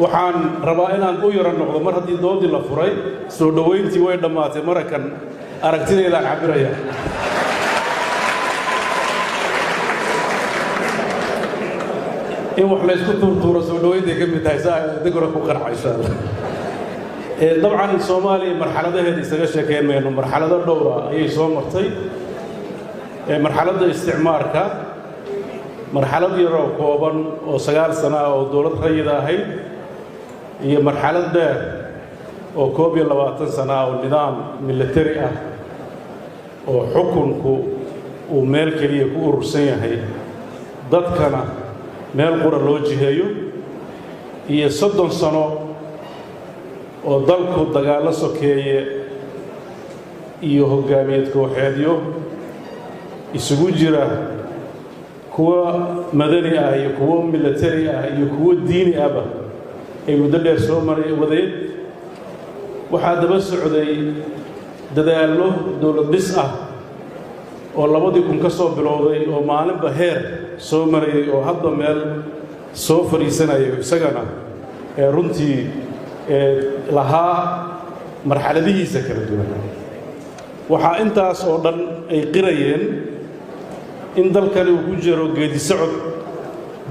waxaan rabaa inaan u yara noqdo mar haddii doodii la furay soo dhaweyntii way dhammaatay marakan aragtidayda cabiraya in wax la isku tuurtuuro soo dhaweynta ka mid tahay saa degora ku qarxa insha Allah dabcan Soomaaliya marxaladaheeda isaga sheekeynayno marxalado dhowr ah ayay soo martay marxaladda isticmaalka marxalad yar oo kooban oo 9 sano oo dawlad rayid ahayd iyo marxalad dheer oo 22 sano oo nidaam military ah oo xukunku uu meel kaliya ku urursan yahay dadkana meel qura loo jiheeyo iyo 30 sano oo dalku dagaal sokeeye iyo hogaamiyad kooxeedyo isugu jira kuwa madani ah iyo kuwa military ah iyo kuwa diini ah ay muddo dheer soo maray wadeen waxa daba socday dadaallo dawlad dhis ah oo 2000 ka soo bilowday oo maalinba heer soo maray oo hadda meel soo fariisanayo isagana runtii lahaa marxaladihiisa kala duwan waxa intaas oo dhan ay qirayeen in dalkani uu ku jiro geedi socod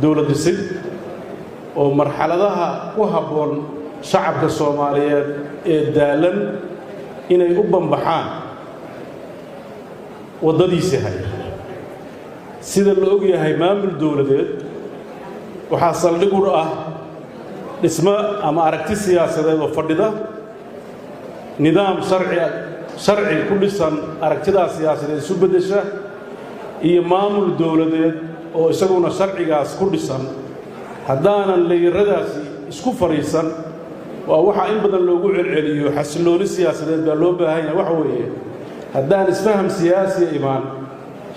dawlad dhisid oo marxaladaha ku habboon shacabka Soomaaliyeed ee daalan inay u banbaxaan wadadiisa hay sida la og yahay maamul dawladeed waxa saldhig u ah dhismo ama aragti siyaasadeed oo fadhida nidaam sharci ku dhisan aragtidaas siyaasadeed isu bedesha iyo maamul dawladeed oo isaguna sharcigaas ku dhisan haddaanan leeyaradaasi isku fariisan waa waxa in badan loogu celceliyo xasilooni siyaasadeed baa loo baahan yahay waxa weeye haddaan isfaham siyaasi imaan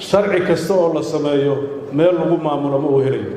sharci kasta oo la sameeyo meel lagu maamulo ma uu helayo